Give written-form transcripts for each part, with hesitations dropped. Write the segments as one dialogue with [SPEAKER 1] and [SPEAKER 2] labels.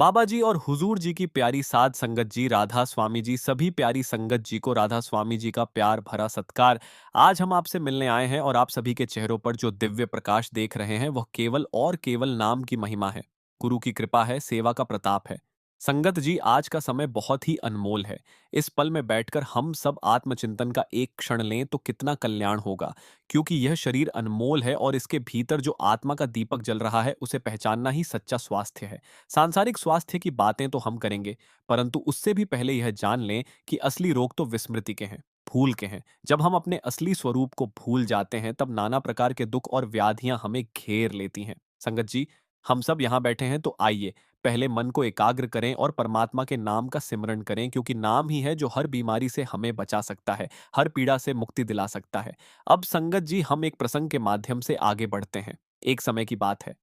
[SPEAKER 1] बाबा जी और हुजूर जी की प्यारी साध संगत जी, राधा स्वामी जी, सभी प्यारी संगत जी को राधा स्वामी जी का प्यार भरा सत्कार। आज हम आपसे मिलने आए हैं और आप सभी के चेहरों पर जो दिव्य प्रकाश देख रहे हैं वह केवल और केवल नाम की महिमा है। गुरु की कृपा है, सेवा का प्रताप है। संगत जी, आज का समय बहुत ही अनमोल है। इस पल में बैठकर हम सब आत्मचिंतन का एक क्षण लें तो कितना कल्याण होगा। क्योंकि यह शरीर अनमोल है और इसके भीतर जो आत्मा का दीपक जल रहा है उसे पहचानना ही सच्चा स्वास्थ्य है। सांसारिक स्वास्थ्य की बातें तो हम करेंगे, परंतु उससे भी पहले यह जान लें कि असली रोग तो विस्मृति के हैं, भूल के हैं। जब हम अपने असली स्वरूप को भूल जाते हैं, तब नाना प्रकार के दुख और व्याधियां हमें घेर लेती हैं। संगत जी, हम सब यहाँ बैठे हैं तो आइए, पहले मन को एकाग्र करें और परमात्मा के नाम का सिमरण करें, क्योंकि नाम ही है जो हर बीमारी से हमें बचा सकता है, हर पीड़ा से मुक्ति दिला सकता है। अब संगत जी, हम एक प्रसंग के माध्यम से आगे बढ़ते हैं। एक समय की बात है।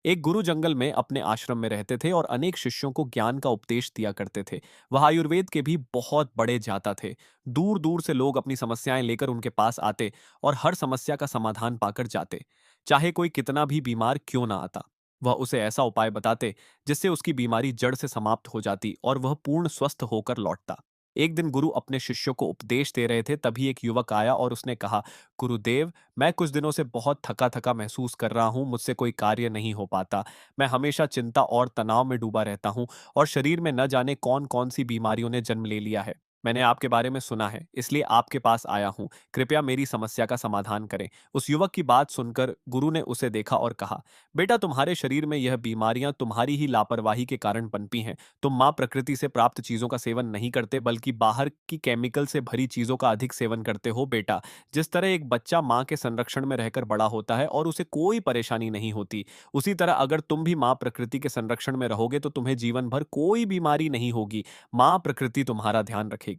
[SPEAKER 1] एक गुरु जंगल में अपने आश्रम में रहते थे और अनेक शिष्यों को ज्ञान का उपदेश दिया करते थे। वह आयुर्वेद के भी बहुत बड़े जाता थे। दूर दूर से लोग अपनी समस्याएं लेकर उनके पास आते और हर समस्या का समाधान पाकर जाते। चाहे कोई कितना भी बीमार क्यों ना आता, वह उसे ऐसा उपाय बताते जिससे उसकी बीमारी जड़ से समाप्त हो जाती और वह पूर्ण स्वस्थ होकर लौटता। एक दिन गुरु अपने शिष्यों को उपदेश दे रहे थे, तभी एक युवक आया और उसने कहा, गुरुदेव, मैं कुछ दिनों से बहुत थका थका महसूस कर रहा हूँ, मुझसे कोई कार्य नहीं हो पाता। मैं हमेशा चिंता और तनाव में डूबा रहता हूँ और शरीर में न जाने कौन कौन सी बीमारियों ने जन्म ले लिया है। मैंने आपके बारे में सुना है, इसलिए आपके पास आया हूँ। कृपया मेरी समस्या का समाधान करें। उस युवक की बात सुनकर गुरु ने उसे देखा और कहा, बेटा, तुम्हारे शरीर में यह बीमारियां तुम्हारी ही लापरवाही के कारण पनपी हैं। तुम माँ प्रकृति से प्राप्त चीजों का सेवन नहीं करते, बल्कि बाहर की केमिकल से भरी चीजों का अधिक सेवन करते हो। बेटा, जिस तरह एक बच्चा माँ के संरक्षण में रहकर बड़ा होता है और उसे कोई परेशानी नहीं होती, उसी तरह अगर तुम भी माँ प्रकृति के संरक्षण में रहोगे तो तुम्हें जीवन भर कोई बीमारी नहीं होगी। माँ प्रकृति तुम्हारा ध्यान रखेगी।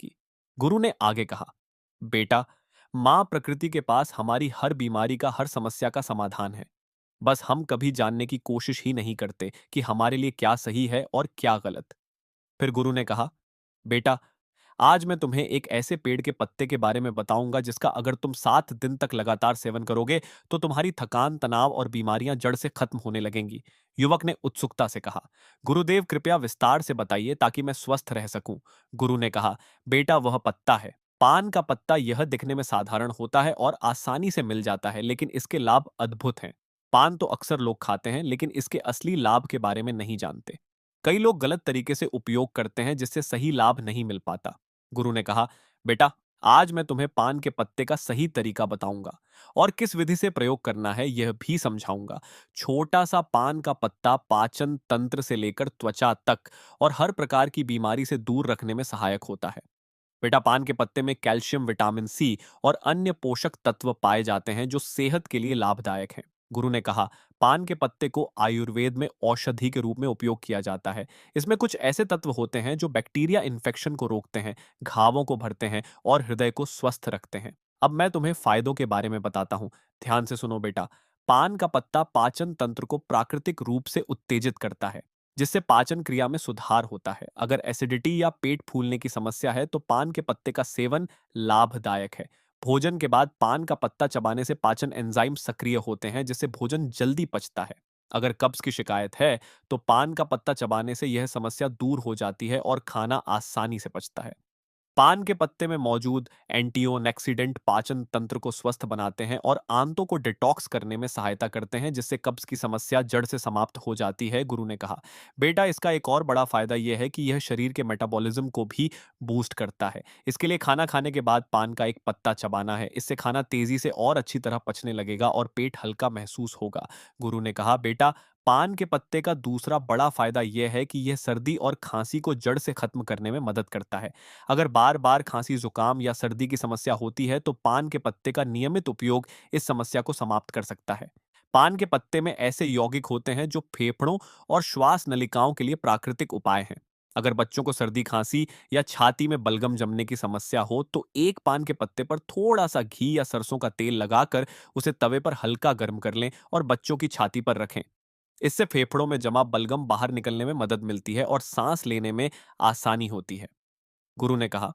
[SPEAKER 1] गुरु ने आगे कहा, बेटा, माँ प्रकृति के पास हमारी हर बीमारी का, हर समस्या का समाधान है। बस हम कभी जानने की कोशिश ही नहीं करते कि हमारे लिए क्या सही है और क्या गलत। फिर गुरु ने कहा, बेटा, आज मैं तुम्हें एक ऐसे पेड़ के पत्ते के बारे में बताऊंगा जिसका अगर तुम 7 दिन तक लगातार सेवन करोगे तो तुम्हारी थकान, तनाव और बीमारियां जड़ से खत्म होने लगेंगी। युवक ने उत्सुकता से कहा, गुरुदेव, कृपया विस्तार से बताइए ताकि मैं स्वस्थ रह सकूं। गुरु ने कहा, बेटा, वह पत्ता है पान का पत्ता। यह दिखने में साधारण होता है और आसानी से मिल जाता है, लेकिन इसके लाभ अद्भुत हैं। पान तो अक्सर लोग खाते हैं, लेकिन इसके असली लाभ के बारे में नहीं जानते। कई लोग गलत तरीके से उपयोग करते हैं, जिससे सही लाभ नहीं मिल पाता। गुरु ने कहा, बेटा, आज मैं तुम्हें पान के पत्ते का सही तरीका बताऊंगा और किस विधि से प्रयोग करना है यह भी समझाऊंगा। छोटा सा पान का पत्ता पाचन तंत्र से लेकर त्वचा तक और हर प्रकार की बीमारी से दूर रखने में सहायक होता है। बेटा, पान के पत्ते में कैल्शियम, विटामिन सी और अन्य पोषक तत्व पाए जाते हैं जो सेहत के लिए लाभदायक हैं। गुरु ने कहा, पान के पत्ते को आयुर्वेद में औषधि के रूप में उपयोग किया जाता है। इसमें कुछ ऐसे तत्व होते हैं जो बैक्टीरिया इन्फेक्शन को रोकते हैं, घावों को भरते हैं और हृदय को स्वस्थ रखते हैं। अब मैं तुम्हें फायदों के बारे में बताता हूँ। ध्यान से सुनो बेटा। पान का पत्ता पाचन तंत्र को प्राकृतिक रूप से उत्तेजित करता है, जिससे पाचन क्रिया में सुधार होता है। अगर एसिडिटी या पेट फूलने की समस्या है तो पान के पत्ते का सेवन लाभदायक है। भोजन के बाद पान का पत्ता चबाने से पाचन एंजाइम सक्रिय होते हैं, जिससे भोजन जल्दी पचता है। अगर कब्ज की शिकायत है तो पान का पत्ता चबाने से यह समस्या दूर हो जाती है और खाना आसानी से पचता है। पान के पत्ते में मौजूद एंटीओनेक्सीडेंट पाचन तंत्र को स्वस्थ बनाते हैं और आंतों को डिटॉक्स करने में सहायता करते हैं, जिससे कब्ज की समस्या जड़ से समाप्त हो जाती है। गुरु ने कहा, बेटा, इसका एक और बड़ा फायदा यह है कि यह शरीर के मेटाबॉलिज्म को भी बूस्ट करता है। इसके लिए खाना खाने के बाद पान का एक पत्ता चबाना है। इससे खाना तेजी से और अच्छी तरह पचने लगेगा और पेट हल्का महसूस होगा। गुरु ने कहा, बेटा, पान के पत्ते का दूसरा बड़ा फायदा यह है कि यह सर्दी और खांसी को जड़ से खत्म करने में मदद करता है। अगर बार बार खांसी, जुकाम या सर्दी की समस्या होती है तो पान के पत्ते का नियमित उपयोग इस समस्या को समाप्त कर सकता है। पान के पत्ते में ऐसे यौगिक होते हैं जो फेफड़ों और श्वास नलिकाओं के लिए प्राकृतिक उपाय हैं। अगर बच्चों को सर्दी, खांसी या छाती में बलगम जमने की समस्या हो तो एक पान के पत्ते पर थोड़ा सा घी या सरसों का तेल लगाकर उसे तवे पर हल्का गर्म कर लें और बच्चों की छाती पर रखें। इससे फेफड़ों में जमा बलगम बाहर निकलने में मदद मिलती है और सांस लेने में आसानी होती है। गुरु ने कहा,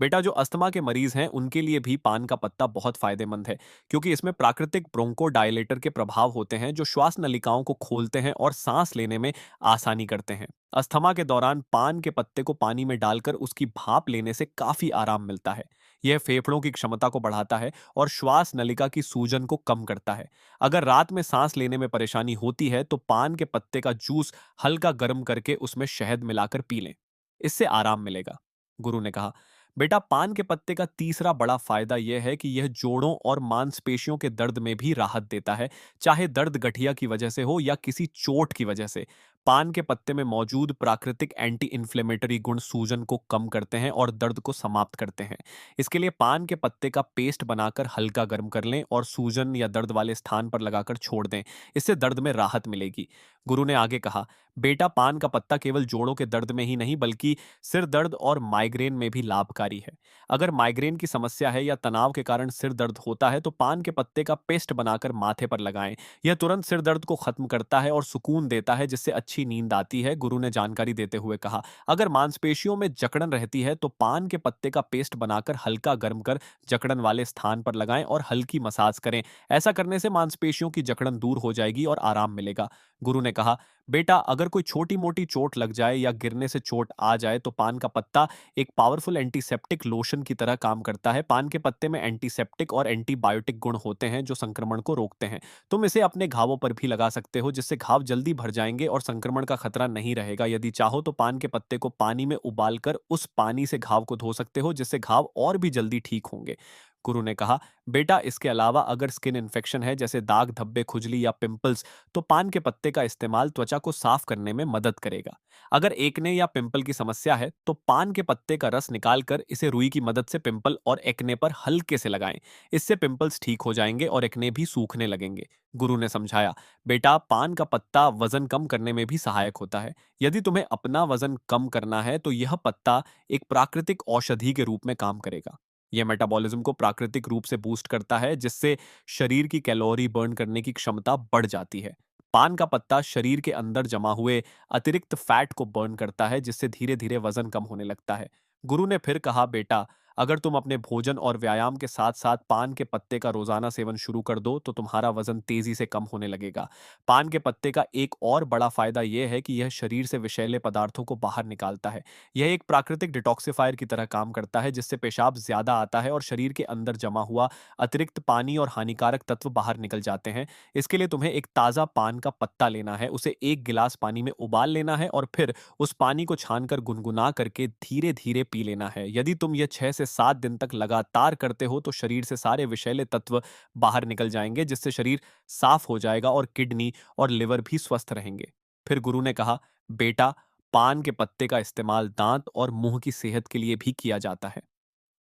[SPEAKER 1] बेटा, जो अस्थमा के मरीज हैं उनके लिए भी पान का पत्ता बहुत फायदेमंद है, क्योंकि इसमें प्राकृतिक ब्रोंकोडायलेटर के प्रभाव होते हैं जो श्वास नलिकाओं को खोलते हैं और सांस लेने में आसानी करते हैं। अस्थमा के दौरान पान के पत्ते को पानी में डालकर उसकी भाप लेने से काफी आराम मिलता है। यह फेफड़ों की क्षमता को बढ़ाता है और श्वास नलिका की सूजन को कम करता है। अगर रात में सांस लेने में परेशानी होती है तो पान के पत्ते का जूस हल्का गर्म करके उसमें शहद मिलाकर पी लें, इससे आराम मिलेगा। गुरु ने कहा, बेटा, पान के पत्ते का तीसरा बड़ा फायदा यह है कि यह जोड़ों और मांसपेशियों के दर्द में भी राहत देता है, चाहे दर्द गठिया की वजह से हो या किसी चोट की वजह से। पान के पत्ते में मौजूद प्राकृतिक एंटी इन्फ्लेमेटरी गुण सूजन को कम करते हैं और दर्द को समाप्त करते हैं। इसके लिए पान के पत्ते का पेस्ट बनाकर हल्का गर्म कर लें और सूजन या दर्द वाले स्थान पर लगाकर छोड़ दें। इससे दर्द में राहत मिलेगी। गुरु ने आगे कहा, बेटा, पान का पत्ता केवल जोड़ों के दर्द में ही नहीं बल्कि सिर दर्द और माइग्रेन में भी लाभकारी है। अगर माइग्रेन की समस्या है या तनाव के कारण सिर दर्द होता है तो पान के पत्ते का पेस्ट बनाकर माथे पर लगाएं। यह तुरंत सिर दर्द को खत्म करता है और सुकून देता है, जिससे अच्छी नींद आती है। गुरु ने जानकारी देते हुए कहा, अगर मांसपेशियों में जकड़न रहती है तो पान के पत्ते का पेस्ट बनाकर हल्का गर्म कर जकड़न वाले स्थान पर लगाएं और हल्की मसाज करें। ऐसा करने से मांसपेशियों की जकड़न दूर हो जाएगी और आराम मिलेगा। गुरु ने कहा, बेटा, अगर कोई छोटी मोटी चोट लग जाए या गिरने से चोट आ जाए तो पान का पत्ता एक पावरफुल एंटीसेप्टिक लोशन की तरह काम करता है। पान के पत्ते में एंटीसेप्टिक और एंटीबायोटिक गुण होते हैं जो संक्रमण को रोकते हैं। तुम इसे अपने घावों पर भी लगा सकते हो, जिससे घाव जल्दी भर जाएंगे और संक्रमण का खतरा नहीं रहेगा। यदि चाहो तो पान के पत्ते को पानी में उबालकर उस पानी से घाव को धो सकते हो, जिससे घाव और भी जल्दी ठीक होंगे। गुरु ने कहा, बेटा, इसके अलावा अगर स्किन इन्फेक्शन है जैसे दाग धब्बे, खुजली या पिंपल्स, तो पान के पत्ते का इस्तेमाल त्वचा को साफ करने में मदद करेगा। अगर एक्ने या पिंपल की समस्या है तो पान के पत्ते का रस निकालकर इसे रुई की मदद से पिंपल और एक्ने पर हल्के से लगाएं। इससे पिंपल्स ठीक हो जाएंगे और एक्ने भी सूखने लगेंगे। गुरु ने समझाया, बेटा, पान का पत्ता वजन कम करने में भी सहायक होता है। यदि तुम्हें अपना वजन कम करना है तो यह पत्ता एक प्राकृतिक औषधि के रूप में काम करेगा। यह मेटाबॉलिज्म को प्राकृतिक रूप से बूस्ट करता है, जिससे शरीर की कैलोरी बर्न करने की क्षमता बढ़ जाती है। पान का पत्ता शरीर के अंदर जमा हुए अतिरिक्त फैट को बर्न करता है, जिससे धीरे धीरे वजन कम होने लगता है। गुरु ने फिर कहा, बेटा, अगर तुम अपने भोजन और व्यायाम के साथ साथ पान के पत्ते का रोजाना सेवन शुरू कर दो तो तुम्हारा वजन तेजी से कम होने लगेगा। पान के पत्ते का एक और बड़ा फायदा यह है कि यह शरीर से विषैले पदार्थों को बाहर निकालता है। यह एक प्राकृतिक डिटॉक्सिफायर की तरह काम करता है, जिससे पेशाब ज्यादा आता है और शरीर के अंदर जमा हुआ अतिरिक्त पानी और हानिकारक तत्व बाहर निकल जाते हैं। इसके लिए तुम्हें एक ताज़ा पान का पत्ता लेना है, उसे एक गिलास पानी में उबाल लेना है और फिर उस पानी को छानकर गुनगुना करके धीरे-धीरे पी लेना है। यदि तुम ये 6 से 7 दिन तक लगातार करते हो तो शरीर से सारे विषैले तत्व बाहर निकल जाएंगे, जिससे शरीर साफ हो जाएगा और किडनी और लिवर भी स्वस्थ रहेंगे। फिर गुरु ने कहा, बेटा, पान के पत्ते का इस्तेमाल दांत और मुंह की सेहत के लिए भी किया जाता है।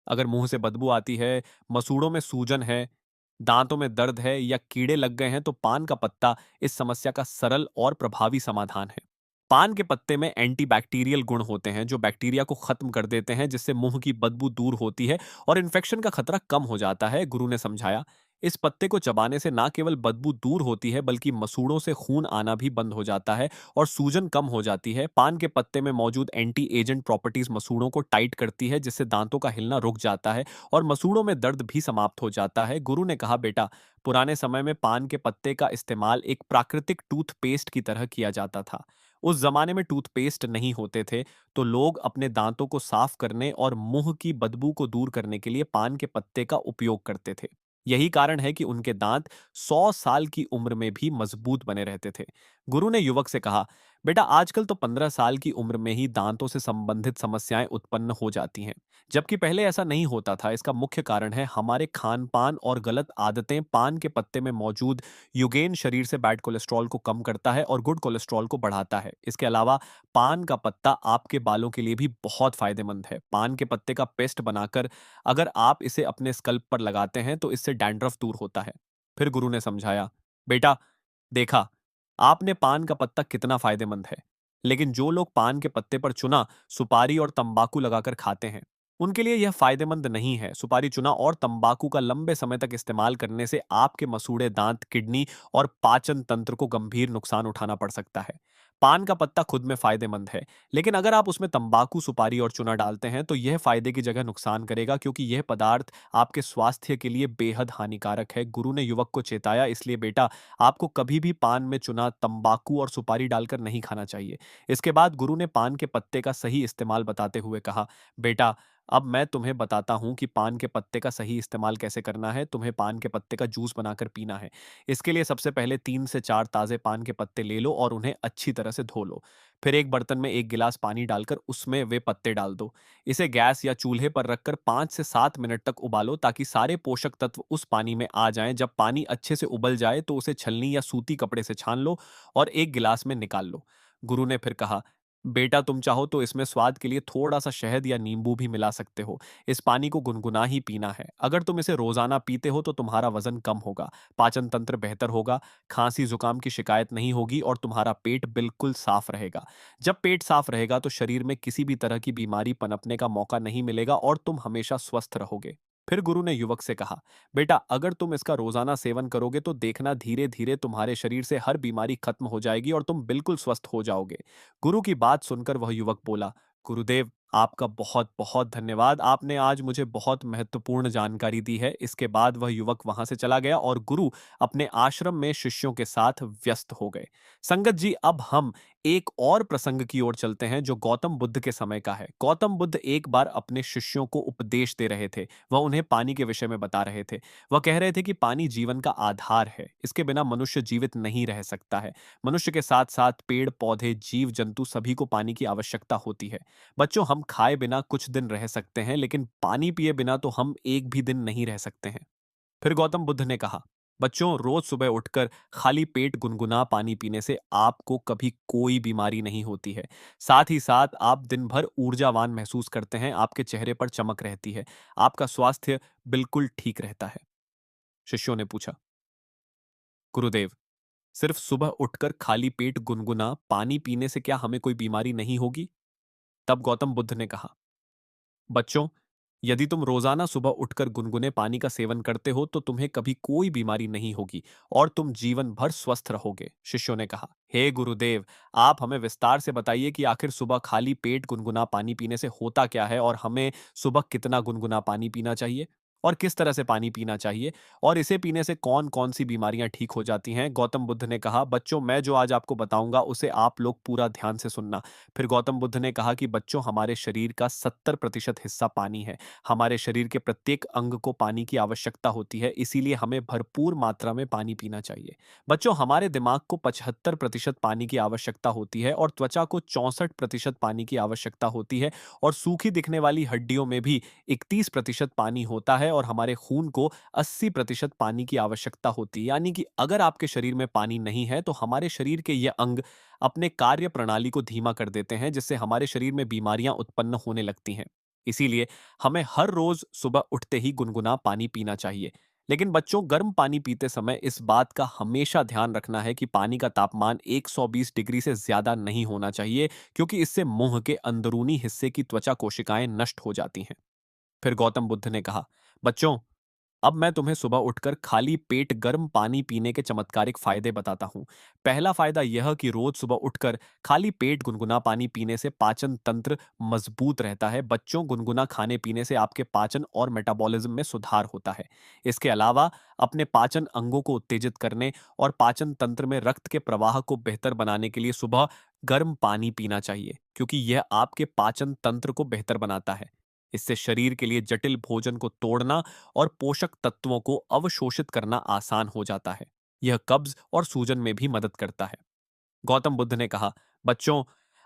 [SPEAKER 1] अगर मुंह से बदबू आती है, मसूड़ों में सूजन है, दांतों में दर्द है या कीड़े लग गए हैं तो पान का पत्ता इस समस्या का सरल और प्रभावी समाधान है। पान के पत्ते में एंटीबैक्टीरियल गुण होते हैं जो बैक्टीरिया को खत्म कर देते हैं, जिससे मुंह की बदबू दूर होती है और इन्फेक्शन का खतरा कम हो जाता है। गुरु ने समझाया, इस पत्ते को चबाने से ना केवल बदबू दूर होती है बल्कि मसूड़ों से खून आना भी बंद हो जाता है और सूजन कम हो जाती है। पान के पत्ते में मौजूद एंटी एजेंट प्रॉपर्टीज मसूड़ों को टाइट करती है, जिससे दांतों का हिलना रुक जाता है और मसूड़ों में दर्द भी समाप्त हो जाता है। गुरु ने कहा, बेटा, पुराने समय में पान के पत्ते का इस्तेमाल एक प्राकृतिक टूथपेस्ट की तरह किया जाता था। उस जमाने में टूथपेस्ट नहीं होते थे, तो लोग अपने दांतों को साफ करने और मुंह की बदबू को दूर करने के लिए पान के पत्ते का उपयोग करते थे। यही कारण है कि उनके दांत 100 साल की उम्र में भी मजबूत बने रहते थे। गुरु ने युवक से कहा, बेटा, आजकल तो 15 साल की उम्र में ही दांतों से संबंधित समस्याएं उत्पन्न हो जाती हैं, जबकि पहले ऐसा नहीं होता था। इसका मुख्य कारण है हमारे खान पान और गलत आदतें। पान के पत्ते में मौजूद युगेन शरीर से बैड कोलेस्ट्रॉल को कम करता है और गुड कोलेस्ट्रॉल को बढ़ाता है। इसके अलावा पान का पत्ता आपके बालों के लिए भी बहुत फायदेमंद है। पान के पत्ते का पेस्ट बनाकर अगर आप इसे अपने स्कल्प पर लगाते हैं तो इससे डैंड्रफ दूर होता है। फिर गुरु ने समझाया, बेटा, देखा आपने पान का पत्ता कितना फायदेमंद है, लेकिन जो लोग पान के पत्ते पर चुना, सुपारी और तंबाकू लगाकर खाते हैं, उनके लिए यह फायदेमंद नहीं है। सुपारी, चुना और तंबाकू का लंबे समय तक इस्तेमाल करने से आपके मसूड़े दांत, किडनी और पाचन तंत्र को गंभीर नुकसान उठाना पड़ सकता है। पान का पत्ता खुद में फायदेमंद है, लेकिन अगर आप उसमें तंबाकू, सुपारी और चूना डालते हैं तो यह फायदे की जगह नुकसान करेगा, क्योंकि यह पदार्थ आपके स्वास्थ्य के लिए बेहद हानिकारक है। गुरु ने युवक को चेताया, इसलिए बेटा, आपको कभी भी पान में चूना, तंबाकू और सुपारी डालकर नहीं खाना चाहिए। इसके बाद गुरु ने पान के पत्ते का सही इस्तेमाल बताते हुए कहा, बेटा, अब मैं तुम्हें बताता हूँ कि पान के पत्ते का सही इस्तेमाल कैसे करना है। तुम्हें पान के पत्ते का जूस बनाकर पीना है। इसके लिए सबसे पहले 3 से 4 ताज़े पान के पत्ते ले लो और उन्हें अच्छी तरह से धो लो। फिर एक बर्तन में 1 गिलास पानी डालकर उसमें वे पत्ते डाल दो। इसे गैस या चूल्हे पर रखकर 5 से 7 मिनट तक उबालो, ताकि सारे पोषक तत्व उस पानी में आ जाएं। जब पानी अच्छे से उबल जाए तो उसे छलनी या सूती कपड़े से छान लो और एक गिलास में निकाल लो। गुरु ने फिर कहा, बेटा, तुम चाहो तो इसमें स्वाद के लिए थोड़ा सा शहद या नींबू भी मिला सकते हो। इस पानी को गुनगुना ही पीना है। अगर तुम इसे रोजाना पीते हो तो तुम्हारा वजन कम होगा, पाचन तंत्र बेहतर होगा, खांसी जुकाम की शिकायत नहीं होगी और तुम्हारा पेट बिल्कुल साफ रहेगा। जब पेट साफ रहेगा तो शरीर में किसी भी तरह की बीमारी पनपने का मौका नहीं मिलेगा और तुम हमेशा स्वस्थ रहोगे। फिर गुरु ने युवक से कहा, बेटा, अगर तुम इसका रोजाना सेवन करोगे तो देखना, धीरे धीरे तुम्हारे शरीर से हर बीमारी खत्म हो जाएगी और तुम बिल्कुल स्वस्थ हो जाओगे। गुरु की बात सुनकर वह युवक बोला, गुरुदेव, आपका बहुत बहुत धन्यवाद। आपने आज मुझे बहुत महत्वपूर्ण जानकारी दी है। इसके बाद वह युवक वहां से चला गया और गुरु अपने आश्रम में शिष्यों के साथ व्यस्त हो गए। संगत जी, अब हम एक और प्रसंग की ओर चलते हैं जो गौतम बुद्ध के समय का है। गौतम बुद्ध एक बार अपने शिष्यों को उपदेश दे रहे थे। वह उन्हें पानी के विषय में बता रहे थे। वह कह रहे थे कि पानी जीवन का आधार है। इसके बिना मनुष्य जीवित नहीं रह सकता है। मनुष्य के साथ साथ पेड़ पौधे, जीव जंतु सभी को पानी की आवश्यकता होती है। बच्चों, हम खाए बिना कुछ दिन रह सकते हैं, लेकिन पानी पिए बिना तो हम एक भी दिन नहीं रह सकते हैं। फिर गौतम बुद्ध ने कहा, बच्चों, रोज सुबह उठकर खाली पेट गुनगुना पानी पीने से आपको कभी कोई बीमारी नहीं होती है। साथ ही साथ आप दिन भर ऊर्जावान महसूस करते हैं, आपके चेहरे पर चमक रहती है, आपका स्वास्थ्य बिल्कुल ठीक रहता है। शिष्यों ने पूछा, गुरुदेव, सिर्फ सुबह उठकर खाली पेट गुनगुना पानी पीने से क्या हमें कोई बीमारी नहीं होगी? तब गौतम बुद्ध ने कहा, बच्चों, यदि तुम रोजाना सुबह उठकर गुनगुने पानी का सेवन करते हो तो तुम्हें कभी कोई बीमारी नहीं होगी और तुम जीवन भर स्वस्थ रहोगे। शिष्यों ने कहा, हे गुरुदेव, आप हमें विस्तार से बताइए कि आखिर सुबह खाली पेट गुनगुना पानी पीने से होता क्या है और हमें सुबह कितना गुनगुना पानी पीना चाहिए और किस तरह से पानी पीना चाहिए और इसे पीने से कौन कौन सी बीमारियां ठीक हो जाती हैं। गौतम बुद्ध ने कहा, बच्चों, मैं जो आज आपको बताऊंगा उसे आप लोग पूरा ध्यान से सुनना। फिर गौतम बुद्ध ने कहा कि बच्चों, हमारे शरीर का 70% हिस्सा पानी है। हमारे शरीर के प्रत्येक अंग को पानी की आवश्यकता होती है, इसीलिए हमें भरपूर मात्रा में पानी पीना चाहिए। बच्चों, हमारे दिमाग को 75% पानी की आवश्यकता होती है और त्वचा को 64% पानी की आवश्यकता होती है और सूखी दिखने वाली हड्डियों में भी 31% पानी होता है और हमारे खून को 80% पानी की आवश्यकता होती है। यानी कि अगर आपके शरीर में पानी नहीं है तो हमारे शरीर के ये अंग अपने कार्य प्रणाली को धीमा कर देते हैं, जिससे हमारे शरीर में बीमारियां उत्पन्न होने लगती हैं। इसीलिए हमें हर रोज सुबह उठते ही गुनगुना पानी पीना चाहिए। लेकिन बच्चों, गर्म पानी पीते समय इस बात का हमेशा ध्यान रखना है कि पानी का तापमान 120 डिग्री से ज्यादा नहीं होना चाहिए, क्योंकि इससे मुंह के अंदरूनी हिस्से की त्वचा कोशिकाएं नष्ट हो जाती हैं। फिर गौतम बुद्ध ने कहा, बच्चों, अब मैं तुम्हें सुबह उठकर खाली पेट गर्म पानी पीने के चमत्कारिक फायदे बताता हूँ। पहला फायदा यह कि रोज सुबह उठकर खाली पेट गुनगुना पानी पीने से पाचन तंत्र मजबूत रहता है। बच्चों, गुनगुना खाने पीने से आपके पाचन और मेटाबॉलिज्म में सुधार होता है। इसके अलावा अपने पाचन अंगों को उत्तेजित करने और पाचन तंत्र में रक्त के प्रवाह को बेहतर बनाने के लिए सुबह गर्म पानी पीना चाहिए, क्योंकि यह आपके पाचन तंत्र को बेहतर बनाता है। इससे शरीर के लिए जटिल भोजन को तोड़ना और पोषक तत्वों को अवशोषित करना आसान हो जाता है। यह कब्ज और सूजन में भी मदद करता है। गौतम बुद्ध ने कहा, बच्चों,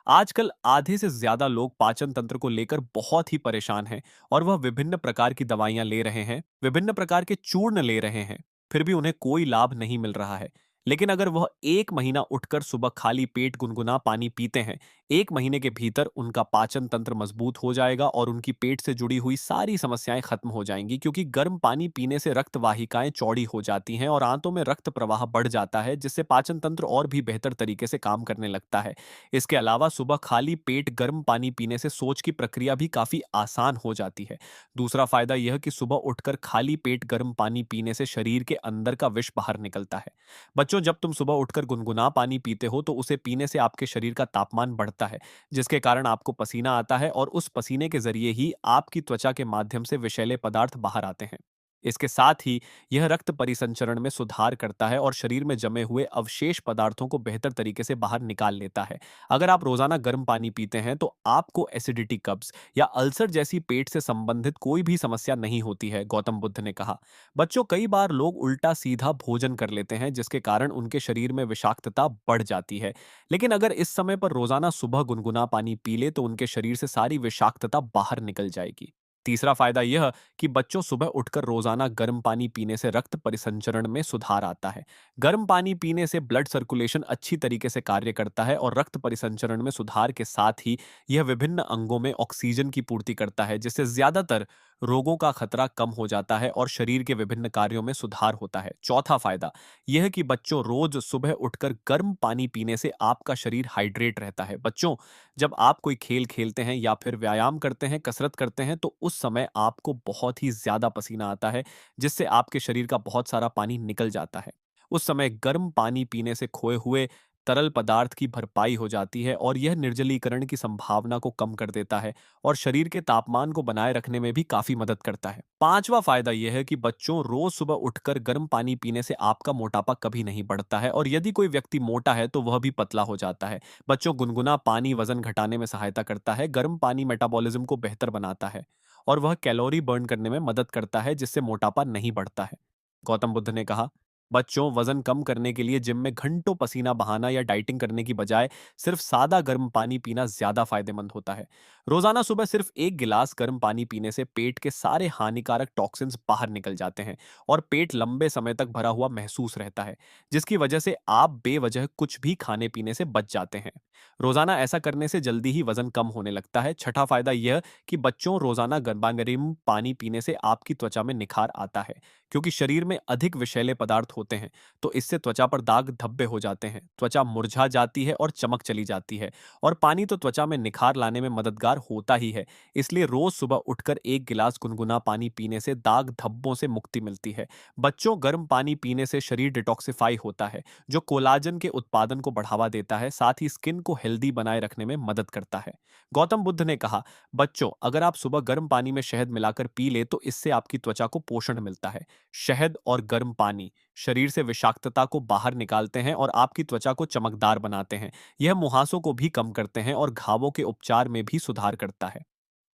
[SPEAKER 1] आजकल आधे से ज्यादा लोग पाचन तंत्र को लेकर बहुत ही परेशान हैं और वह विभिन्न प्रकार की दवाइयां ले रहे हैं, विभिन्न प्रकार के चूर्ण ले रहे हैं, फिर भी उन्हें कोई लाभ नहीं मिल रहा है। लेकिन अगर वह 1 महीना उठकर सुबह खाली पेट गुनगुना पानी पीते हैं, 1 महीने के भीतर उनका पाचन तंत्र मजबूत हो जाएगा और उनकी पेट से जुड़ी हुई सारी समस्याएं खत्म हो जाएंगी, क्योंकि गर्म पानी पीने से रक्त वाहिकाएं चौड़ी हो जाती हैं और आंतों में रक्त प्रवाह बढ़ जाता है, जिससे पाचन तंत्र और भी बेहतर तरीके से काम करने लगता है। इसके अलावा सुबह खाली पेट गर्म पानी पीने से सोच की प्रक्रिया भी काफी आसान हो जाती है। दूसरा फायदा यह कि सुबह उठकर खाली पेट गर्म पानी पीने से शरीर के अंदर का विष बाहर निकलता है। बच्चों, जब तुम सुबह उठकर गुनगुना पानी पीते हो तो उसे पीने से आपके शरीर का तापमान बढ़ता है, जिसके कारण आपको पसीना आता है और उस पसीने के जरिए ही आपकी त्वचा के माध्यम से विषैले पदार्थ बाहर आते हैं। इसके साथ ही यह रक्त परिसंचरण में सुधार करता है और शरीर में जमे हुए अवशेष पदार्थों को बेहतर तरीके से बाहर निकाल लेता है। अगर आप रोजाना गर्म पानी पीते हैं तो आपको एसिडिटी, कब्ज या अल्सर जैसी पेट से संबंधित कोई भी समस्या नहीं होती है, गौतम बुद्ध ने कहा। बच्चों, कई बार लोग उल्टा सीधा भोजन कर लेते हैं, जिसके कारण उनके शरीर में विषाक्तता बढ़ जाती है। लेकिन अगर इस समय पर रोजाना सुबह गुनगुना पानी पी ले तो उनके शरीर से सारी विषाक्तता बाहर निकल जाएगी। तीसरा फायदा यह कि बच्चों, सुबह उठकर रोजाना गर्म पानी पीने से रक्त परिसंचरण में सुधार आता है। गर्म पानी पीने से ब्लड सर्कुलेशन अच्छी तरीके से कार्य करता है और रक्त परिसंचरण में सुधार के साथ ही यह विभिन्न अंगों में ऑक्सीजन की पूर्ति करता है, जिससे ज्यादातर रोगों का खतरा कम हो जाता है और शरीर के विभिन्न कार्यों में सुधार होता है। चौथा फायदा यह कि बच्चों, रोज सुबह उठकर गर्म पानी पीने से आपका शरीर हाइड्रेट रहता है। बच्चों, जब आप कोई खेल खेलते हैं या फिर व्यायाम करते हैं, कसरत करते हैं, तो उस समय आपको बहुत ही ज्यादा पसीना आता है, जिससे आपके शरीर का बहुत सारा पानी निकल जाता है। उस समय गर्म पानी पीने से खोए हुए तरल पदार्थ की भरपाई हो जाती है और यह निर्जलीकरण की संभावना को कम कर देता है और शरीर के तापमान को बनाए रखने में भी काफी मदद करता है। पांचवा फायदा यह है कि बच्चों, रोज सुबह उठकर गर्म पानी पीने से आपका मोटापा कभी नहीं बढ़ता है और यदि कोई व्यक्ति मोटा है तो वह भी पतला हो जाता है। बच्चों, गुनगुना पानी वजन घटाने में सहायता करता है। गर्म पानी मेटाबॉलिज्म को बेहतर बनाता है और वह कैलोरी बर्न करने में मदद करता है, जिससे मोटापा नहीं बढ़ता है। गौतम बुद्ध ने कहा, बच्चों, वजन कम करने के लिए जिम में घंटों पसीना बहाना या डाइटिंग करने की बजाय सिर्फ सादा गर्म पानी पीना ज्यादा फायदेमंद होता है। रोजाना सुबह सिर्फ 1 गिलास गर्म पानी पीने से पेट के सारे हानिकारक टॉक्सिन्स बाहर निकल जाते हैं और पेट लंबे समय तक भरा हुआ महसूस रहता है, जिसकी वजह से आप बेवजह कुछ भी खाने पीने से बच जाते हैं। रोजाना ऐसा करने से जल्दी ही वजन कम होने लगता है। छठा फायदा यह कि बच्चों, रोजाना गर्मागर्म पानी पीने से आपकी त्वचा में निखार आता है, क्योंकि शरीर में अधिक विषैले पदार्थ होते हैं, तो इससे त्वचा पर दाग धब्बे हो जाते हैं, त्वचा मुरझा जाती है और चमक चली जाती है। और पानी तो त्वचा में निखार लाने में मददगार होता ही है। इसलिए रोज सुबह उठकर 1 गिलास गुनगुना पानी पीने से दाग धब्बों से मुक्ति मिलती है। बच्चों, गर्म पानी पीने से शरीर डिटॉक्सिफाई होता है, जो कोलाजन के उत्पादन को बढ़ावा देता है, साथ ही स्किन को हेल्दी बनाए रखने में मदद करता है। गौतम बुद्ध ने कहा, बच्चों, अगर आप सुबह गर्म पानी में शहद मिलाकर पी ले तो इससे आपकी त्वचा को पोषण मिलता है। शहद और गर्म पानी शरीर से विषाक्तता को बाहर निकालते हैं और आपकी त्वचा को चमकदार बनाते हैं। यह मुहासों को भी कम करते हैं और घावों के उपचार में भी सुधार करता है।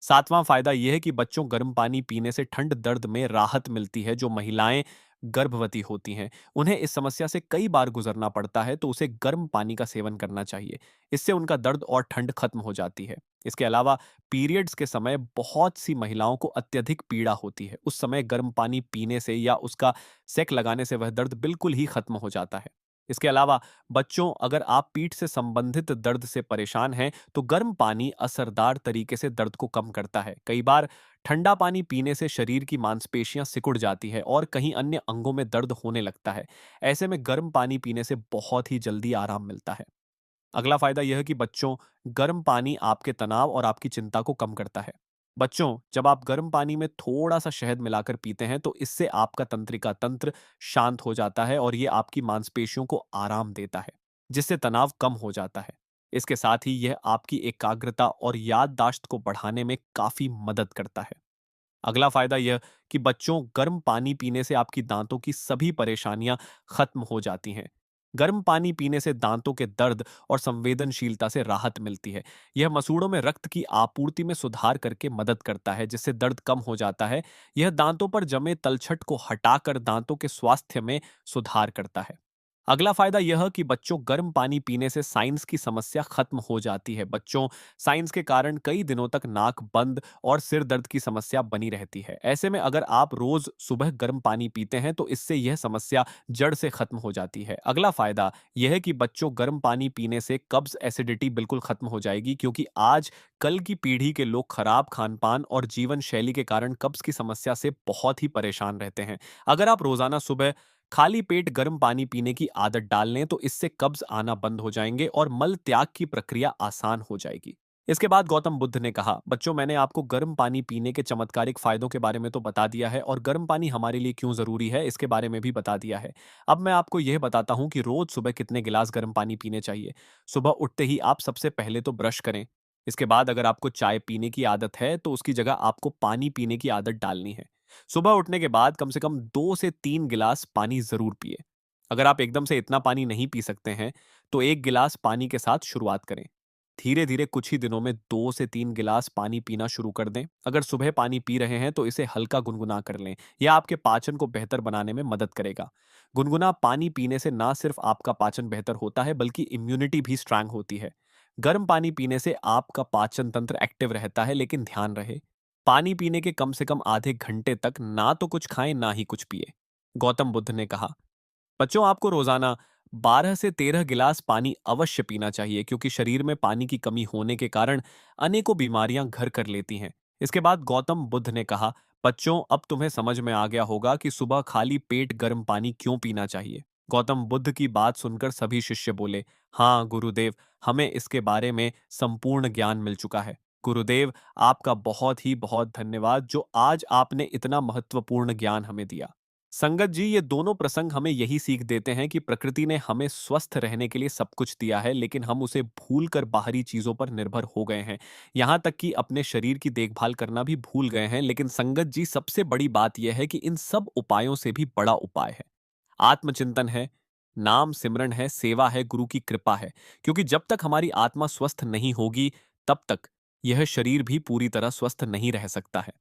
[SPEAKER 1] सातवां फायदा यह है कि बच्चों, गर्म पानी पीने से ठंड दर्द में राहत मिलती है। जो महिलाएं गर्भवती होती हैं, उन्हें इस समस्या से कई बार गुजरना पड़ता है, तो उसे गर्म पानी का सेवन करना चाहिए। इससे उनका दर्द और ठंड खत्म हो जाती है। इसके अलावा पीरियड्स के समय बहुत सी महिलाओं को अत्यधिक पीड़ा होती है। उस समय गर्म पानी पीने से या उसका सेक लगाने से वह दर्द बिल्कुल ही खत्म हो जाता है। इसके अलावा बच्चों, अगर आप पीठ से संबंधित दर्द से परेशान हैं, तो गर्म पानी असरदार तरीके से दर्द को कम करता है। कई बार ठंडा पानी पीने से शरीर की मांसपेशियां सिकुड़ जाती है और कहीं अन्य अंगों में दर्द होने लगता है। ऐसे में गर्म पानी पीने से बहुत ही जल्दी आराम मिलता है। अगला फायदा यह है कि बच्चों, गर्म पानी आपके तनाव और आपकी चिंता को कम करता है। बच्चों, जब आप गर्म पानी में थोड़ा सा शहद मिलाकर पीते हैं तो इससे आपका तंत्रिका तंत्र शांत हो जाता है और ये आपकी मांसपेशियों को आराम देता है, जिससे तनाव कम हो जाता है। इसके साथ ही यह आपकी एकाग्रता और याददाश्त को बढ़ाने में काफी मदद करता है। अगला फायदा यह कि बच्चों, गर्म पानी पीने से आपकी दांतों की सभी परेशानियां खत्म हो जाती हैं। गर्म पानी पीने से दांतों के दर्द और संवेदनशीलता से राहत मिलती है। यह मसूड़ों में रक्त की आपूर्ति में सुधार करके मदद करता है, जिससे दर्द कम हो जाता है। यह दांतों पर जमे तलछट को हटाकर दांतों के स्वास्थ्य में सुधार करता है। अगला फायदा यह कि बच्चों गर्म पानी पीने से साइंस की समस्या खत्म हो जाती है। बच्चों साइंस के कारण कई दिनों तक नाक बंद और सिर दर्द की समस्या बनी रहती है। ऐसे में अगर आप रोज सुबह गर्म पानी पीते हैं तो इससे यह समस्या जड़ से खत्म हो जाती है। अगला फायदा यह है कि बच्चों गर्म पानी पीने से कब्ज एसिडिटी बिल्कुल खत्म हो जाएगी, क्योंकि आज कल की पीढ़ी के लोग खराब खान पान और जीवन शैली के कारण कब्ज की समस्या से बहुत ही परेशान रहते हैं। अगर आप रोजाना सुबह खाली पेट गर्म पानी पीने की आदत डाल लें तो इससे कब्ज आना बंद हो जाएंगे और मल त्याग की प्रक्रिया आसान हो जाएगी। इसके बाद गौतम बुद्ध ने कहा, बच्चों मैंने आपको गर्म पानी पीने के चमत्कारिक फायदों के बारे में तो बता दिया है और गर्म पानी हमारे लिए क्यों जरूरी है इसके बारे में भी बता दिया है। अब मैं आपको यह बताता हूं कि रोज सुबह कितने गिलास गर्म पानी पीने चाहिए। सुबह उठते ही आप सबसे पहले तो ब्रश करें। इसके बाद अगर आपको चाय पीने की आदत है तो उसकी जगह आपको पानी पीने की आदत डालनी है। सुबह उठने के बाद कम से कम 2 से 3 गिलास पानी जरूर पिए। अगर आप एकदम से इतना पानी नहीं पी सकते हैं तो 1 गिलास पानी के साथ शुरुआत करें। धीरे धीरे कुछ ही दिनों में 2 से 3 गिलास पानी पीना शुरू कर दें। अगर सुबह पानी पी रहे हैं तो इसे हल्का गुनगुना कर लें। यह आपके पाचन को बेहतर बनाने में मदद करेगा। गुनगुना पानी पीने से ना सिर्फ आपका पाचन बेहतर होता है बल्कि इम्यूनिटी भी स्ट्रांग होती है। गर्म पानी पीने से आपका पाचन तंत्र एक्टिव रहता है, लेकिन ध्यान रहे पानी पीने के कम से कम आधे घंटे तक ना तो कुछ खाएं ना ही कुछ पिए। गौतम बुद्ध ने कहा, बच्चों आपको रोजाना 12 से 13 गिलास पानी अवश्य पीना चाहिए, क्योंकि शरीर में पानी की कमी होने के कारण अनेकों बीमारियां घर कर लेती हैं। इसके बाद गौतम बुद्ध ने कहा, बच्चों अब तुम्हें समझ में आ गया होगा कि सुबह खाली पेट गर्म पानी क्यों पीना चाहिए। गौतम बुद्ध की बात सुनकर सभी शिष्य बोले, हाँ गुरुदेव, हमें इसके बारे में संपूर्ण ज्ञान मिल चुका है। गुरुदेव, आपका बहुत ही बहुत धन्यवाद जो आज आपने इतना महत्वपूर्ण ज्ञान हमें दिया। संगत जी, ये दोनों प्रसंग हमें यही सीख देते हैं कि प्रकृति ने हमें स्वस्थ रहने के लिए सब कुछ दिया है, लेकिन हम उसे भूलकर बाहरी चीजों पर निर्भर हो गए हैं। यहाँ तक कि अपने शरीर की देखभाल करना भी भूल गए हैं। लेकिन संगत जी, सबसे बड़ी बात यह है कि इन सब उपायों से भी बड़ा उपाय है आत्मचिंतन है, नाम सिमरन है, सेवा है, गुरु की कृपा है। क्योंकि जब तक हमारी आत्मा स्वस्थ नहीं होगी, तब तक यह शरीर भी पूरी तरह स्वस्थ नहीं रह सकता है।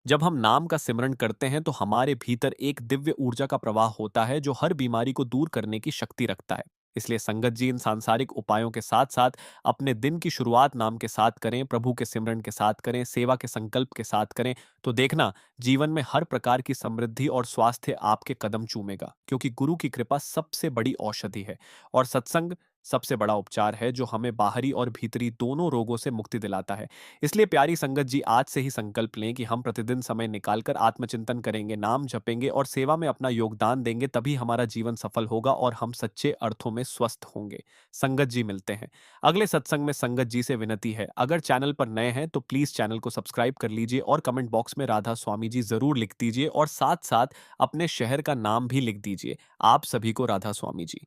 [SPEAKER 1] जब हम नाम का सिमरन करते हैं तो हमारे भीतर एक दिव्य ऊर्जा का प्रवाह होता है जो हर बीमारी को दूर करने की शक्ति रखता है। इसलिए संगत जी, इन सांसारिक उपायों के साथ साथ अपने दिन की शुरुआत नाम के साथ करें, प्रभु के सिमरन के साथ करें, सेवा के संकल्प के साथ करें। तो देखना, जीवन में हर प्रकार की समृद्धि और स्वास्थ्य आपके कदम चूमेगा, क्योंकि गुरु की कृपा सबसे बड़ी औषधि है और सत्संग सबसे बड़ा उपचार है जो हमें बाहरी और भीतरी दोनों रोगों से मुक्ति दिलाता है। इसलिए प्यारी संगत जी, आज से ही संकल्प लें कि हम प्रतिदिन समय निकालकर आत्मचिंतन करेंगे, नाम जपेंगे और सेवा में अपना योगदान देंगे। तभी हमारा जीवन सफल होगा और हम सच्चे अर्थों में स्वस्थ होंगे। संगत जी, मिलते हैं अगले सत्संग में। संगत जी से विनती है, अगर चैनल पर नए हैं तो प्लीज चैनल को सब्सक्राइब कर लीजिए और कमेंट बॉक्स में राधा स्वामी जी जरूर लिख दीजिए और साथ साथ अपने शहर का नाम भी लिख दीजिए। आप सभी को राधा स्वामी जी।